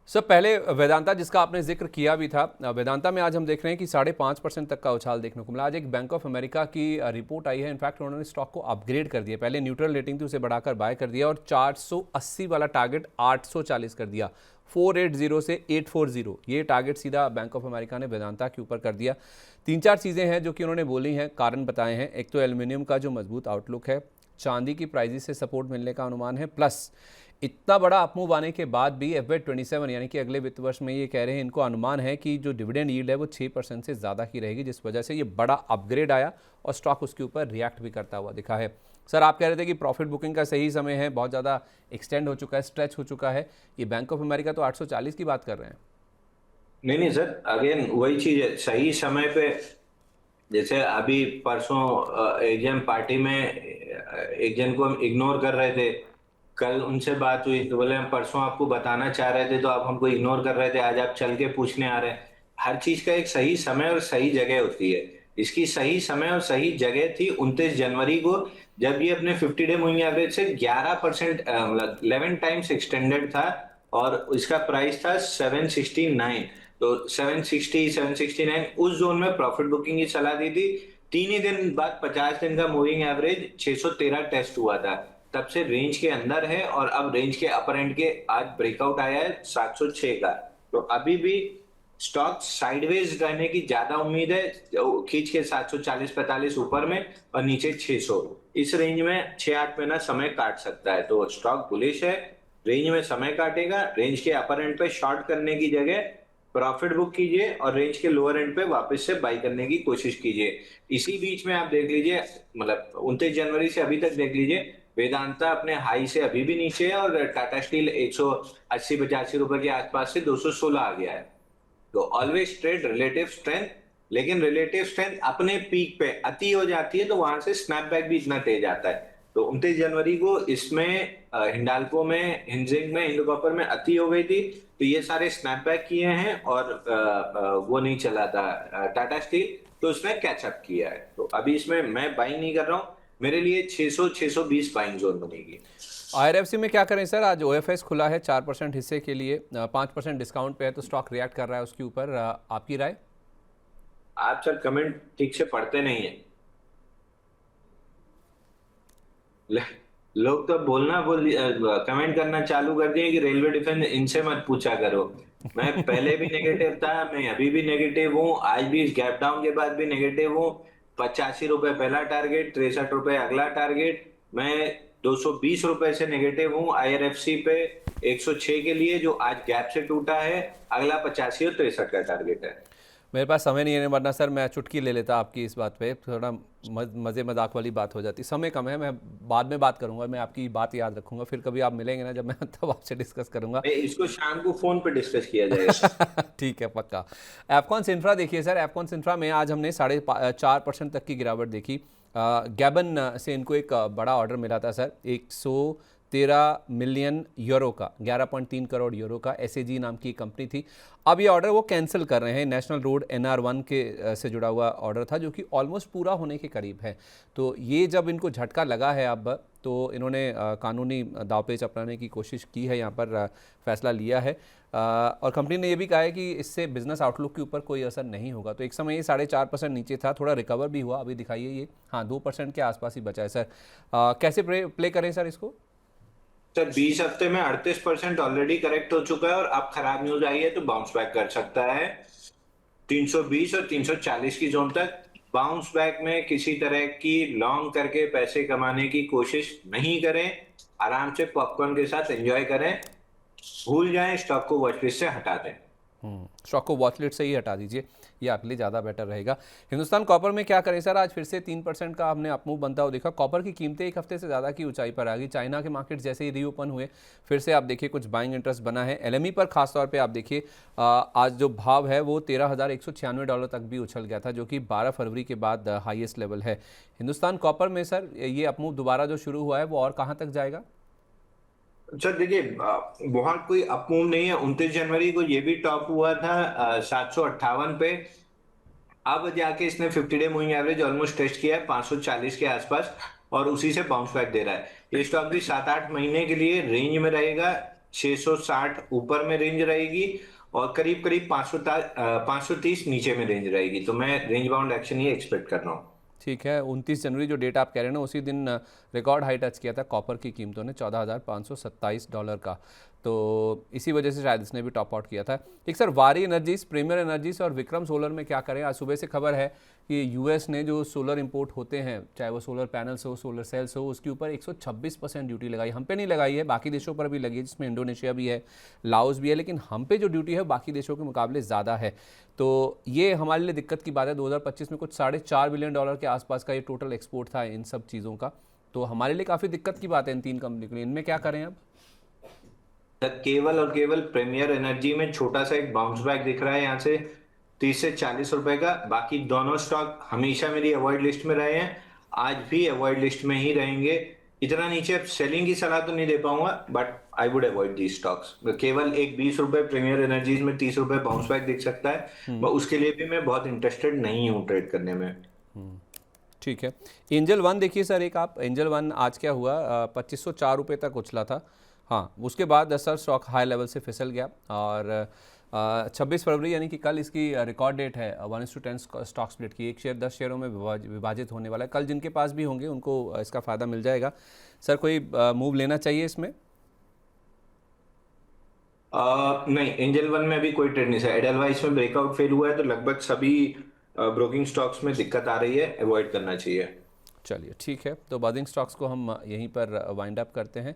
Sir पहले वेदांता जिसका आपने जिक्र किया भी था, वेदांता में आज हम देख रहे हैं कि 5.5% तक का उछाल देखने को मिला। आज एक बैंक ऑफ अमेरिका की रिपोर्ट आई है, इनफैक्ट उन्होंने स्टॉक को अपग्रेड कर दिया। पहले न्यूट्रल रेटिंग थी, उसे बढ़ाकर बाय कर दिया और 480 वाला टारगेट 840 कर दिया। 480 से 840 ये टारगेट सीधा बैंक ऑफ अमेरिका ने वेदांता के ऊपर कर दिया। तीन चार चीज़ें हैं जो कि उन्होंने बोली हैं, कारण बताए हैं। एक तो एल्यूमिनियम का जो मजबूत आउटलुक है, चांदी की प्राइजेस से सपोर्ट मिलने का अनुमान है, प्लस इतना बड़ा अपमूव आने के बाद भी FY27 यानी कि अगले वित्त वर्ष में ये कह रहे हैं, इनको अनुमान है कि जो डिविडेंड यील्ड है वो 6% से ज़्यादा की रहेगी, जिस वजह से ये बड़ा अपग्रेड आया और स्टॉक उसके ऊपर रिएक्ट भी करता हुआ दिखा है। सर आप कह रहे थे कि प्रॉफिट बुकिंग का सही समय है, बहुत ज़्यादा एक्सटेंड हो चुका है, स्ट्रेच हो चुका है। ये बैंक ऑफ अमेरिका तो 840 की बात कर रहे हैं। नहीं नहीं सर, अगेन वही चीज है, सही समय पे। जैसे अभी परसों एक जन पार्टी में एक जन को हम इग्नोर कर रहे थे। कल उनसे बात हुई तो बोले हम परसों आपको बताना चाह रहे थे तो आप हमको इग्नोर कर रहे थे, आज आप चल के पूछने आ रहे हैं। हर चीज का एक सही समय और सही जगह होती है। इसकी सही समय और सही जगह थी 29 जनवरी को, जब ये अपने 50 डे मूविंग एवरेज से 11% मतलब 11 टाइम्स एक्सटेंडेड था। और इसका प्राइस था 769। तो 760 769 उस जोन में प्रॉफिट बुकिंग की सलाह दी थी। तीन ही दिन बाद 50 दिन का मूविंग एवरेज 613 टेस्ट हुआ था। तब से रेंज के अंदर है और अब रेंज के अपर एंड के आज ब्रेकआउट आया है 706 का। तो अभी भी स्टॉक साइडवेज रहने की ज्यादा उम्मीद है, खींच के 740-45 ऊपर में और नीचे 600। इस रेंज में 6-8 महीना समय काट सकता है, तो स्टॉक बुलिश है। रेंज में समय काटेगा, रेंज के अपर एंड पे शॉर्ट करने की जगह प्रॉफिट बुक कीजिए और रेंज के लोअर एंड पे वापस से बाई करने की कोशिश कीजिए। इसी बीच में आप देख लीजिए, मतलब 29 जनवरी से अभी तक देख लीजिए, वेदांता अपने हाई से अभी भी नीचे है और टाटा स्टील 180-85 रुपए के आसपास से 216 आ गया है। तो ऑलवेज ट्रेड रिलेटिव स्ट्रेंथ, लेकिन रिलेटिव स्ट्रेंथ अपने पीक पे अति हो जाती है तो वहां से स्नैपबैक भी इतना तेज आता है। तो 29 जनवरी को इसमें हिंडाल्को में, हिंजिंग में, हिंदू कॉपर में अति हो गई थी, तो ये सारे स्नैपबैक किए हैं और वो नहीं चला था टाटा स्टील, तो उसने कैचअप किया है। तो अभी इसमें मैं बाइंग नहीं कर रहा हूँ, मेरे लिए 600-620 बाइंग जोन बनेगी। IRFC में क्या करें सर? आज OFS खुला है 4% हिस्से के लिए, 5% डिस्काउंट पे है, तो स्टॉक रिएक्ट कर रहा है उसके ऊपर। आपकी राय? आप सर कमेंट ठीक से पढ़ते नहीं है। ल- लोग तो कमेंट करना चालू कर दिए कि रेलवे डिफेंस इनसे मत पूछा करो। मैं पहले भी नेगेटिव था, मैं अभी भी नेगेटिव हूँ, आज भी इस गैप डाउन के बाद भी नेगेटिव हूँ। 85 रुपए पहला टारगेट, 63 रुपए अगला टारगेट। मैं 220 रुपए से नेगेटिव हूँ IRFC पे, 106 के लिए जो आज गैप से टूटा है। अगला 85 और 63 का टारगेट है। मेरे पास समय नहीं है, वरना सर मैं चुटकी ले लेता आपकी इस बात पे। थोड़ा मज़े मजाक वाली बात हो जाती। समय कम है, मैं बाद में बात करूंगा, मैं आपकी बात याद रखूंगा। फिर कभी आप मिलेंगे ना जब मैं तब आपसे डिस्कस करूंगा। इसको शाम को फोन पे डिस्कस किया जाएगा। ठीक है, पक्का। एफकॉन सिंफ्रा देखिए सर, एफकॉन सिंफ्रा में आज हमने 4.5% तक की गिरावट देखी। गैबन से इनको एक बड़ा ऑर्डर मिला था सर, 113 मिलियन यूरो का, 11.3 करोड़ यूरो का। SAG नाम की कंपनी थी। अब ये ऑर्डर वो कैंसिल कर रहे हैं। नेशनल रोड NR1 के से जुड़ा हुआ ऑर्डर था, जो कि ऑलमोस्ट पूरा होने के करीब है। तो ये जब इनको झटका लगा है अब, तो इन्होंने कानूनी दावपेच अपनाने की कोशिश की है, यहाँ पर फैसला लिया है। और कंपनी ने ये भी कहा है कि इससे बिजनेस आउटलुक के ऊपर कोई असर नहीं होगा। तो एक समय ये 4.5% नीचे था, थोड़ा रिकवर भी हुआ। अभी दिखाइए ये, हाँ, 2% के आसपास ही बचा है सर। कैसे प्ले करें सर इसको? सर 20 हफ्ते में 38% ऑलरेडी करेक्ट हो चुका है और अब खराब न्यूज आई है तो बाउंस बैक कर सकता है 320 और 340 की जोन तक। बाउंस बैक में किसी तरह की लॉन्ग करके पैसे कमाने की कोशिश नहीं करें। आराम से पॉपकॉर्न के साथ एंजॉय करें, भूल जाएं, स्टॉक को वॉचलिस्ट से हटा दें। स्टॉक को वॉचलिस्ट से ही हटा दीजिए, ये आपके लिए ज़्यादा बेटर रहेगा। हिंदुस्तान कॉपर में क्या करें सर? आज फिर से 3% का हमने अपमूव बनता हुआ देखा। कॉपर की कीमतें एक हफ्ते से ज़्यादा की ऊंचाई पर आ गई। चाइना के मार्केट जैसे ही रीओपन हुए, फिर से आप देखिए कुछ बाइंग इंटरेस्ट बना है। LME पर खासतौर पर आप देखिए, आज जो भाव है वो $13,196 तक भी उछल गया था, जो कि 12 फरवरी के बाद हाईएस्ट लेवल है। हिंदुस्तान कॉपर में सर ये अपमूव दोबारा जो शुरू हुआ है वो और कहाँ तक जाएगा? सर देखिए, बहुत कोई अपमूव नहीं है। 29 जनवरी को ये भी टॉप हुआ था 758 पे। अब जाके इसने 50 day moving average almost test किया है 540 के आसपास और उसी से बाउंस बैक दे रहा है। ये स्टॉक भी 7-8 महीने के लिए रेंज में रहेगा। 660 ऊपर में रेंज रहेगी और करीब करीब 530 नीचे में रेंज रहेगी। तो मैं रेंज बाउंड एक्शन ही एक्सपेक्ट कर रहा हूँ। ठीक है, 29 जनवरी जो डेट आप कह रहे हैं ना, उसी दिन रिकॉर्ड हाई टच किया था कॉपर की कीमतों ने, $14,527 का। तो इसी वजह से शायद इसने भी टॉप आउट किया था। एक सर, वारी एनर्जीज, प्रीमियर एनर्जीज और विक्रम सोलर में क्या करें? आज सुबह से खबर है कि यूएस ने जो सोलर इंपोर्ट होते हैं, चाहे वो सोलर पैनल्स हो, सोलर सेल्स हो, उसके ऊपर 126% ड्यूटी लगाई। हम पे नहीं लगाई है, बाकी देशों पर भी लगी है, जिसमें इंडोनेशिया भी है, लाओस भी है, लेकिन हम पे जो ड्यूटी है बाकी देशों के मुकाबले ज़्यादा है। तो ये हमारे लिए दिक्कत की बात है। 2025 में कुछ $4.5 बिलियन के आसपास का ये टोटल एक्सपोर्ट था इन सब चीज़ों का। तो हमारे लिए काफ़ी दिक्कत की बात है इन तीन कंपनी के लिए। इनमें क्या करें अब? केवल और केवल प्रीमियर एनर्जी में छोटा सा एक बाउंस बैक दिख रहा है यहाँ से 30 से 40 रुपए का। बाकी दोनों स्टॉक हमेशा मेरी अवॉइड लिस्ट में रहे हैं, आज भी अवॉइड लिस्ट में ही रहेंगे। इतना नीचे सेलिंग की सलाह तो नहीं दे पाऊंगा, but I would avoid the stocks. केवल एक 20 रुपए प्रीमियर एनर्जीज में 30 रुपए बाउंस बैक दिख सकता है, उसके लिए भी मैं बहुत इंटरेस्टेड नहीं हूँ ट्रेड करने में। ठीक है। एंजल वन देखिए सर, एक आप एंजल वन आज क्या हुआ, 2504 तक उछला था। हाँ, उसके बाद सर स्टॉक हाई लेवल से फिसल गया और 26 फरवरी यानी कि कल इसकी रिकॉर्ड डेट है 1:10 स्टॉक स्प्लिट की। एक शेयर 10 शेयरों में विभाजित होने वाला है। कल जिनके पास भी होंगे उनको इसका फ़ायदा मिल जाएगा। सर, कोई मूव लेना चाहिए इसमें? नहीं, एंजल वन में अभी कोई ट्रेड नहीं है। एडलवाइस में ब्रेकआउट फेल हुआ है, तो लगभग सभी ब्रोकिंग स्टॉक्स में दिक्कत आ रही है, अवॉइड करना चाहिए। चलिए ठीक है, तो बर्निंग स्टॉक्स को हम यहीं पर वाइंड अप करते हैं।